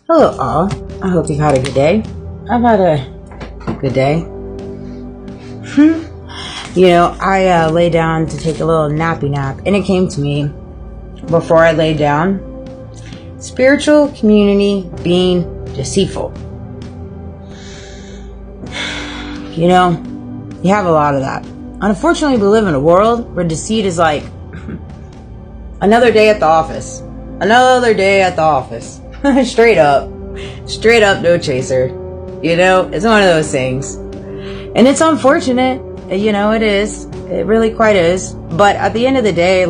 Hello all, I hope you've had a good day. I've had a good day. I lay down to take a little nappy nap, and it came to me before I laid down. Spiritual community being deceitful. You have a lot of that. Unfortunately, we live in a world where deceit is like another day at the office. Another day at the office. Straight up, no chaser. It's one of those things. And it's unfortunate, it is. It really quite is. But at the end of the day,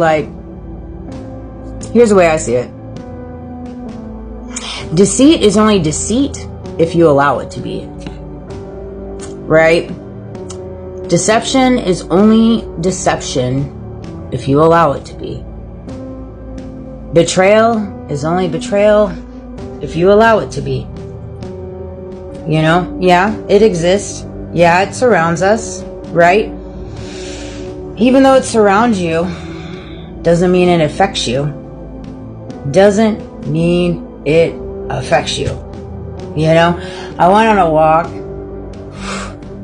here's the way I see it. Deceit is only deceit if you allow it to be. Right? Deception is only deception if you allow it to be. Betrayal is only betrayal if you allow it to be. Yeah, it exists. Yeah, it surrounds us, right? Even though it surrounds you, doesn't mean it affects you. Doesn't mean it affects you. I went on a walk.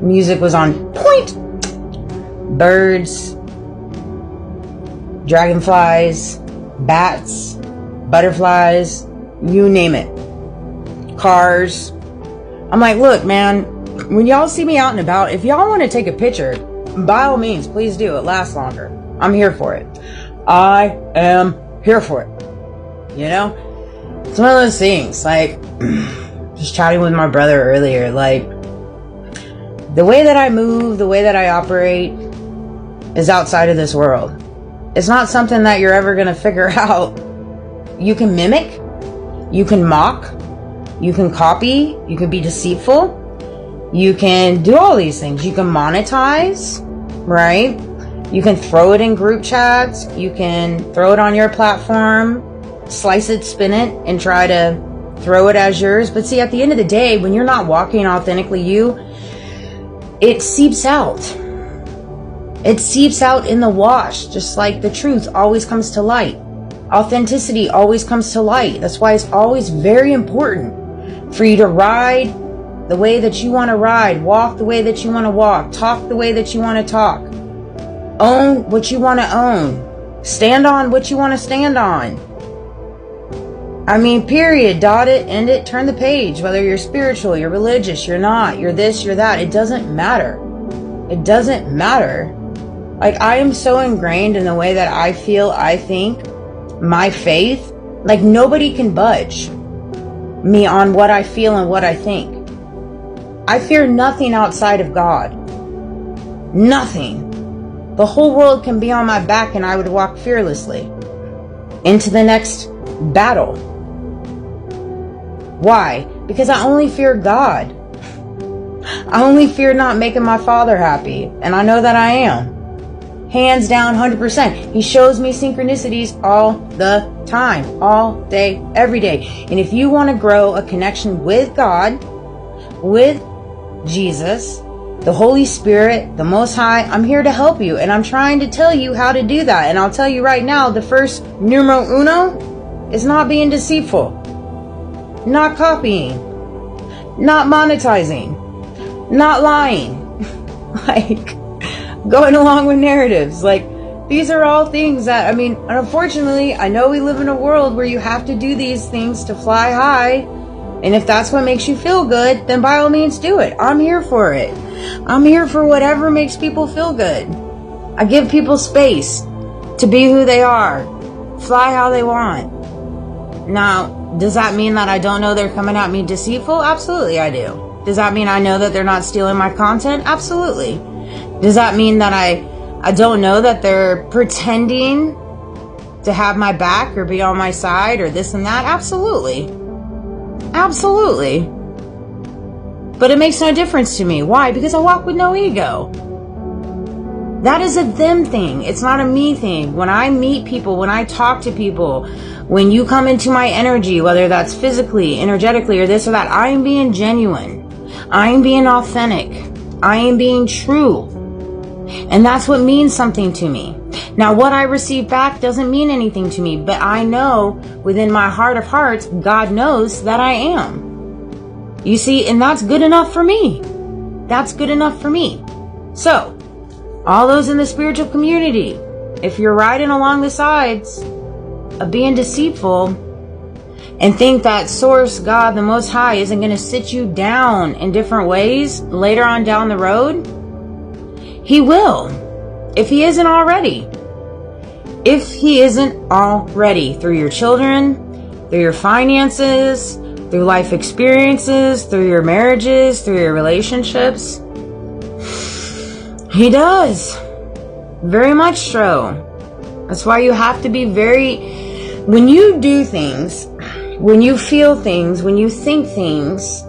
Music was on point. Birds, dragonflies, bats, butterflies, you name it. Cars. I'm like, look, man, when y'all see me out and about, if y'all want to take a picture, by all means, please do. It lasts longer. I'm here for it. I am here for it. It's one of those things, just chatting with my brother earlier, the way that I move, the way that I operate is outside of this world. It's not something that you're ever going to figure out. You can mimic, you can mock, you can copy, you can be deceitful, you can do all these things. You can monetize, right? You can throw it in group chats, you can throw it on your platform, slice it, spin it, and try to throw it as yours. But see, at the end of the day, when you're not walking authentically you, it seeps out. It seeps out in the wash, just like the truth always comes to light. Authenticity always comes to light. That's why it's always very important for you to ride the way that you want to ride, walk the way that you want to walk, talk the way that you want to talk, own what you want to own, stand on what you want to stand on. Period. Dot it, end it, turn the page. Whether you're spiritual, you're religious, you're not, you're this, you're that. It doesn't matter. It doesn't matter. I am so ingrained in the way that I feel, I think, my faith. Nobody can budge me on what I feel and what I think. I fear nothing outside of God. Nothing. The whole world can be on my back and I would walk fearlessly into the next battle. Why? Because I only fear God. I only fear not making my Father happy. And I know that I am. Hands down, 100%. He shows me synchronicities all the time. All day, every day. And if you want to grow a connection with God, with Jesus, the Holy Spirit, the Most High, I'm here to help you. And I'm trying to tell you how to do that. And I'll tell you right now, the first numero uno is not being deceitful. Not copying, not monetizing, not lying, going along with narratives. These are all things that, unfortunately, I know we live in a world where you have to do these things to fly high. And if that's what makes you feel good, then by all means do it. I'm here for it. I'm here for whatever makes people feel good. I give people space to be who they are, fly how they want. Now, does that mean that I don't know they're coming at me deceitful? Absolutely I do. Does that mean I know that they're not stealing my content? Absolutely. Does that mean that I don't know that they're pretending to have my back or be on my side or this and that? Absolutely. Absolutely. But it makes no difference to me. Why? Because I walk with no ego. That is a them thing. It's not a me thing. When I meet people, when I talk to people, when you come into my energy, whether that's physically, energetically, or this or that, I am being genuine. I am being authentic. I am being true. And that's what means something to me. Now, what I receive back doesn't mean anything to me, but I know within my heart of hearts, God knows that I am. You see, and that's good enough for me. That's good enough for me. So, all those in the spiritual community, if you're riding along the sides of being deceitful and think that Source, God, the Most High, isn't going to sit you down in different ways later on down the road, He will, if He isn't already. If He isn't already, through your children, through your finances, through life experiences, through your marriages, through your relationships. He does. Very much so. That's why you have to be when you do things, when you feel things, when you think things,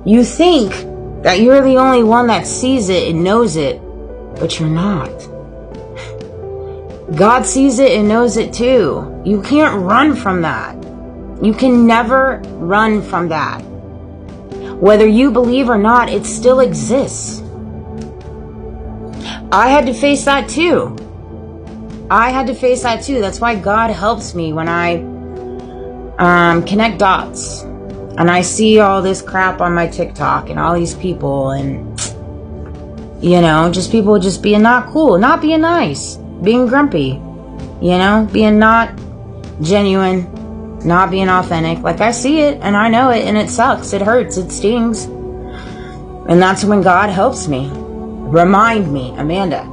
you think that you're the only one that sees it and knows it, but you're not. God sees it and knows it too. You can't run from that. You can never run from that. Whether you believe or not, it still exists. I had to face that too. That's why God helps me when I connect dots and I see all this crap on my TikTok and all these people and, just people just being not cool, not being nice, being grumpy, being not genuine, not being authentic. Like, I see it and I know it and it sucks. It hurts. It stings. And that's when God helps me. Remind me, Amanda,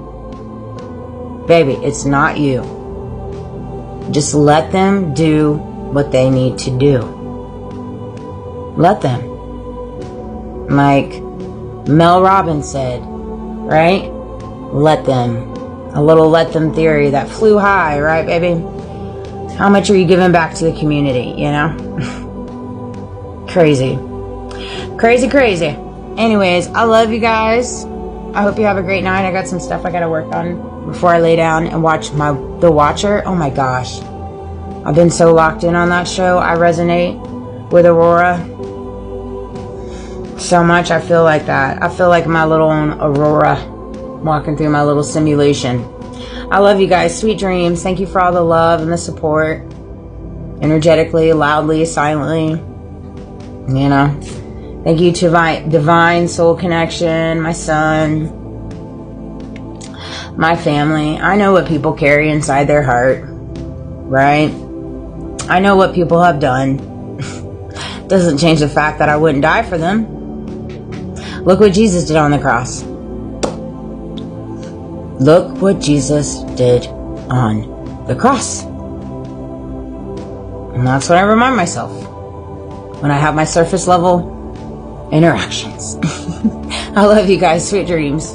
baby, it's not you. Just let them do what they need to do. Let them. Like Mel Robbins said, right? Let them. A little let them theory that flew high, right, baby? How much are you giving back to the community, Crazy. Crazy. Anyways, I love you guys. I hope you have a great night. I got some stuff I got to work on before I lay down and watch The Watcher. Oh my gosh. I've been so locked in on that show. I resonate with Aurora so much. I feel like that. I feel like my little own Aurora walking through my little simulation. I love you guys. Sweet dreams. Thank you for all the love and the support. Energetically, loudly, silently. Thank you to my Divine Soul Connection, my son, my family. I know what people carry inside their heart, right? I know what people have done. Doesn't change the fact that I wouldn't die for them. Look what Jesus did on the cross. Look what Jesus did on the cross. And that's what I remind myself when I have my surface level interactions. I love you guys. Sweet dreams.